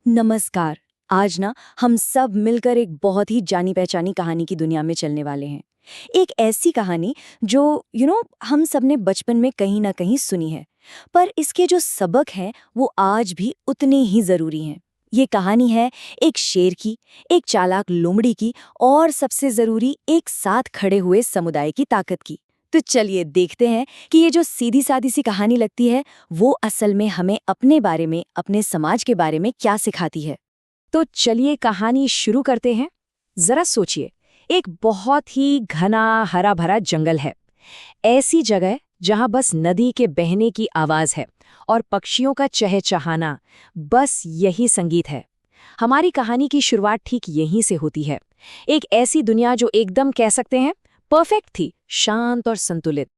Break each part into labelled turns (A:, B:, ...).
A: नमस्कार। आज ना हम सब मिलकर एक बहुत ही जानी पहचानी कहानी की दुनिया में चलने वाले हैं। एक ऐसी कहानी जो हम सब ने बचपन में कहीं ना कहीं सुनी है, पर इसके जो सबक हैं वो आज भी उतने ही जरूरी हैं। ये कहानी है एक शेर की, एक चालाक लोमड़ी की और सबसे जरूरी एक साथ खड़े हुए समुदाय की ताकत की। तो चलिए देखते हैं कि ये जो सीधी सादी सी कहानी लगती है वो असल में हमें अपने बारे में, अपने समाज के बारे में क्या सिखाती है।
B: तो चलिए कहानी शुरू करते हैं। जरा सोचिए, एक बहुत ही घना हरा भरा जंगल है। ऐसी जगह जहां बस नदी के बहने की आवाज है और पक्षियों का चहचहाना, बस यही संगीत है। हमारी कहानी की शुरुआत ठीक यहीं से होती है। एक ऐसी दुनिया जो एकदम कह सकते हैं परफेक्ट थी, शांत और संतुलित।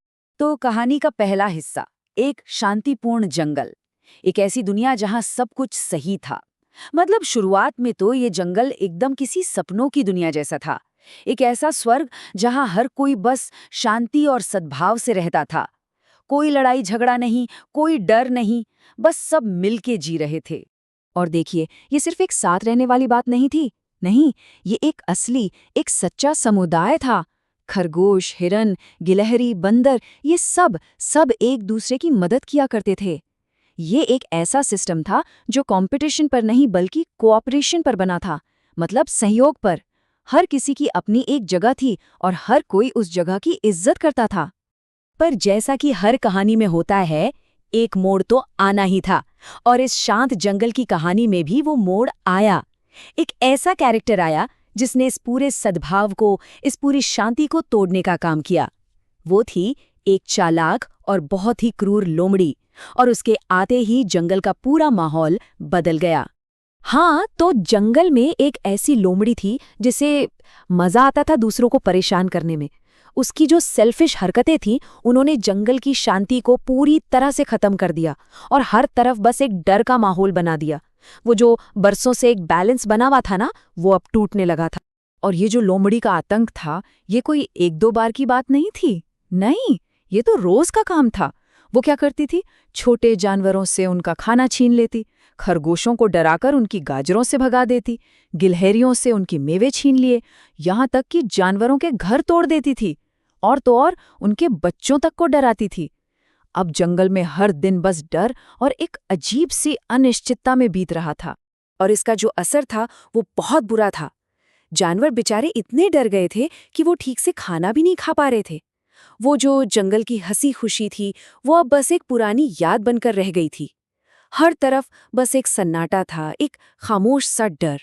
A: तो कहानी का पहला हिस्सा, एक शांतिपूर्ण जंगल। एक ऐसी दुनिया जहां सब कुछ सही था। मतलब शुरुआत में तो ये जंगल एकदम किसी सपनों की दुनिया जैसा था। एक ऐसा स्वर्ग जहां हर कोई बस शांति और सद्भाव से रहता था। कोई लड़ाई झगड़ा नहीं, कोई डर नहीं, बस सब मिलके जी रहे थे।
B: और देखिए, ये सिर्फ एक साथ रहने वाली बात नहीं थी। नहीं, ये एक असली, एक सच्चा समुदाय था। खरगोश, हिरन, गिलहरी, बंदर, ये सब सब एक दूसरे की मदद किया करते थे। ये एक ऐसा सिस्टम था जो कंपटीशन पर नहीं बल्कि कोऑपरेशन पर बना था, मतलब सहयोग पर। हर किसी की अपनी एक जगह थी और हर कोई उस जगह की इज्जत करता था।
A: पर जैसा कि हर कहानी में होता है, एक मोड़ तो आना ही था। और इस शांत जंगल की कहानी में भी वो मोड़ आया। एक ऐसा कैरेक्टर आया जिसने इस पूरे सद्भाव को, इस पूरी शांति को तोड़ने का काम किया। वो थी एक चालाक और बहुत ही क्रूर लोमड़ी, और उसके आते ही जंगल का पूरा माहौल बदल गया।
B: हाँ, तो जंगल में एक ऐसी लोमड़ी थी जिसे मजा आता था दूसरों को परेशान करने में। उसकी जो सेल्फिश हरकतें थीं, उन्होंने जंगल की शांति को पूरी तरह से खत्म कर दिया और हर तरफ बस एक डर का माहौल बना दिया। वो जो बरसों से एक बैलेंस बना हुआ था ना, वो अब टूटने लगा था। और ये जो लोमड़ी का आतंक था, ये कोई एक दो बार की बात नहीं थी। नहीं, ये तो रोज का काम था। वो क्या करती थी? छोटे जानवरों से उनका खाना छीन लेती, खरगोशों को डराकर उनकी गाजरों से भगा देती, गिलहरियों से उनके मेवे छीन लिए, यहाँ तक कि जानवरों के घर तोड़ देती थी। और तो और उनके बच्चों तक को डराती थी। अब जंगल में हर दिन बस डर और एक अजीब सी अनिश्चितता में बीत रहा था।
A: और इसका जो असर था वो बहुत बुरा था। जानवर बेचारे इतने डर गए थे कि वो ठीक से खाना भी नहीं खा पा रहे थे। वो जो जंगल की हंसी खुशी थी, वो अब बस एक पुरानी याद बनकर रह गई थी। हर तरफ बस एक सन्नाटा था, एक खामोश सा डर।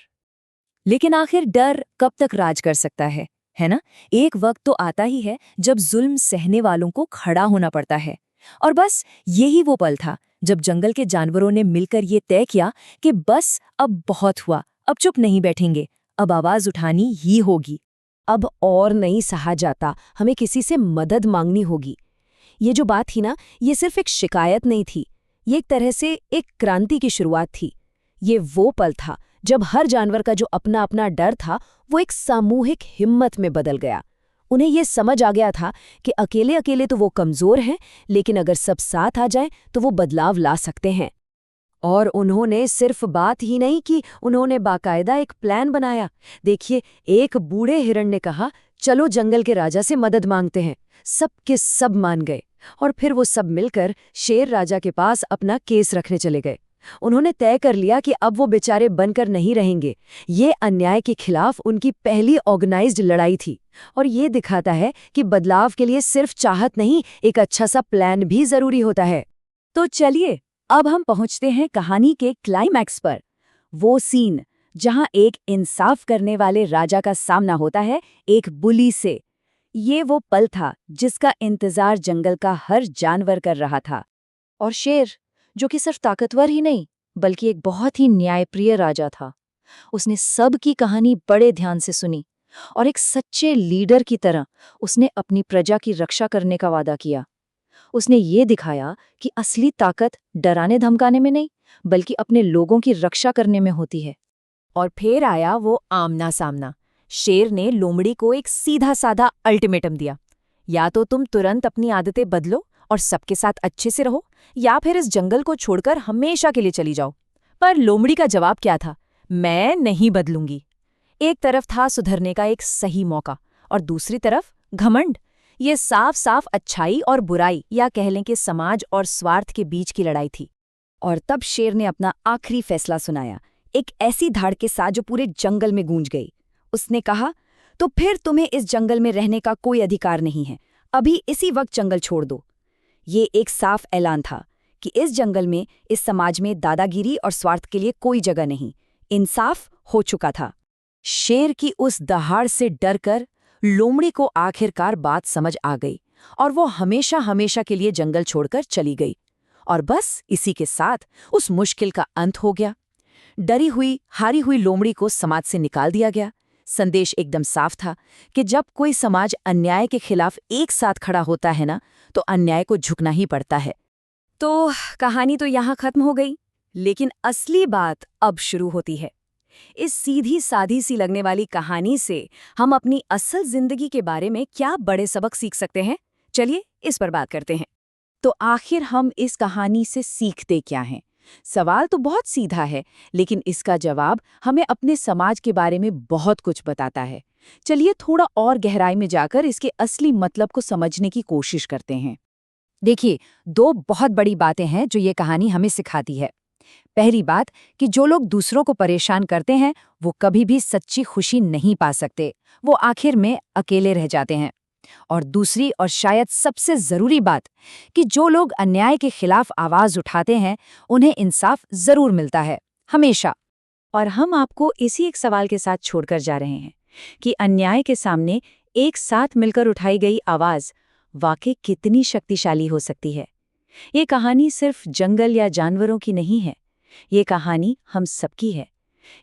A: लेकिन आखिर डर कब तक राज कर सकता है ना? एक वक्त तो आता ही है जब जुल्म सहने वालों को खड़ा होना पड़ता है। और बस यही वो पल था जब जंगल के जानवरों ने मिलकर ये तय किया कि बस अब बहुत हुआ, अब चुप नहीं बैठेंगे, अब आवाज उठानी ही होगी।
B: अब और नहीं सहा जाता, हमें किसी से मदद मांगनी होगी। ये जो बात थी ना, ये सिर्फ एक शिकायत नहीं थी, ये एक तरह से एक क्रांति की शुरुआत थी। ये वो पल था जब हर जानवर का जो अपना अपना डर था, वो एक सामूहिक हिम्मत में बदल गया। उन्हें ये समझ आ गया था कि अकेले अकेले तो वो कमजोर हैं, लेकिन अगर सब साथ आ जाएं तो वो बदलाव ला सकते हैं। और उन्होंने सिर्फ बात ही नहीं की, उन्होंने बाकायदा एक प्लान बनाया। देखिए, एक बूढ़े हिरण ने कहा, चलो जंगल के राजा से मदद मांगते हैं। सब के सब मान गए और फिर वो सब मिलकर शेर राजा के पास अपना केस रखने चले गए। उन्होंने तय कर लिया कि अब वो बेचारे बनकर नहीं रहेंगे। ये अन्याय के खिलाफ उनकी पहली ऑर्गेनाइज्ड लड़ाई थी। और ये दिखाता है कि बदलाव के लिए सिर्फ चाहत नहीं, एक अच्छा सा प्लान भी जरूरी होता है।
A: तो चलिए अब हम पहुंचते हैं कहानी के क्लाइमैक्स पर। वो सीन जहां एक इंसाफ करने वाले राजा का सामना होता है एक बुली से। ये वो पल था जिसका इंतजार जंगल का हर जानवर कर रहा था।
C: और शेर, जो कि सिर्फ ताकतवर ही नहीं बल्कि एक बहुत ही न्यायप्रिय राजा था, उसने सबकी कहानी बड़े ध्यान से सुनी और एक सच्चे लीडर की तरह उसने अपनी प्रजा की रक्षा करने का वादा किया। उसने ये दिखाया कि असली ताकत डराने धमकाने में नहीं बल्कि अपने लोगों की रक्षा करने में होती है।
B: और फिर आया वो आमना सामना। शेर ने लोमड़ी को एक सीधा साधा अल्टीमेटम दिया, या तो तुम तुरंत अपनी आदतें बदलो और सबके साथ अच्छे से रहो, या फिर इस जंगल को छोड़कर हमेशा के लिए चली जाओ। पर लोमड़ी का जवाब क्या था? मैं नहीं बदलूंगी। एक तरफ था सुधरने का एक सही मौका और दूसरी तरफ घमंड। ये साफ साफ अच्छाई और बुराई या कह लें कि समाज और स्वार्थ के बीच की लड़ाई थी। और तब शेर ने अपना आखिरी फैसला सुनाया, एक ऐसी धाड़ के साथ जो पूरे जंगल में गूंज गई। उसने कहा, तो फिर तुम्हें इस जंगल में रहने का कोई अधिकार नहीं है, अभी इसी वक्त जंगल छोड़ दो। ये एक साफ ऐलान था कि इस जंगल में, इस समाज में दादागिरी और स्वार्थ के लिए कोई जगह नहीं। इंसाफ हो चुका था। शेर की उस दहाड़ से डरकर लोमड़ी को आखिरकार बात समझ आ गई और वो हमेशा हमेशा के लिए जंगल छोड़कर चली गई। और बस इसी के साथ उस मुश्किल का अंत हो गया। डरी हुई, हारी हुई लोमड़ी को समाज से निकाल दिया गया। संदेश एकदम साफ था कि जब कोई समाज अन्याय के खिलाफ एक साथ खड़ा होता है ना, तो अन्याय को झुकना ही पड़ता है। तो कहानी तो यहाँ खत्म हो गई, लेकिन असली बात अब शुरू होती है। इस सीधी साधी सी लगने वाली कहानी से हम अपनी असल जिंदगी के बारे में क्या बड़े सबक सीख सकते हैं? चलिए इस पर बात करते हैं।
C: तो आखिर हम इस कहानी से सीखते क्या हैं? सवाल तो बहुत सीधा है, लेकिन इसका जवाब हमें अपने समाज के बारे में बहुत कुछ बताता है। चलिए थोड़ा और गहराई में जाकर इसके असली मतलब को समझने की कोशिश करते हैं। देखिए, दो बहुत बड़ी बातें हैं जो ये कहानी हमें सिखाती है। पहली बात कि जो लोग दूसरों को परेशान करते हैं, वो कभी भी सच्ची खुशी नहीं पा सकते। वो आखिर में अकेले रह जाते हैं। और दूसरी और शायद सबसे जरूरी बात कि जो लोग अन्याय के खिलाफ आवाज उठाते हैं, उन्हें इंसाफ जरूर मिलता है, हमेशा। और हम आपको इसी एक सवाल के साथ छोड़कर जा रहे हैं कि अन्याय के सामने एक साथ मिलकर उठाई गई आवाज वाकई कितनी शक्तिशाली हो सकती है। ये कहानी सिर्फ जंगल या जानवरों की नहीं है, ये कहानी हम सबकी है।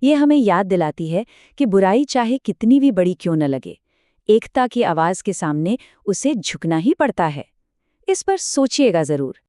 C: ये हमें याद दिलाती है कि बुराई चाहे कितनी भी बड़ी क्यों न लगे, एकता की आवाज के सामने उसे झुकना ही पड़ता है। इस पर सोचिएगा जरूर।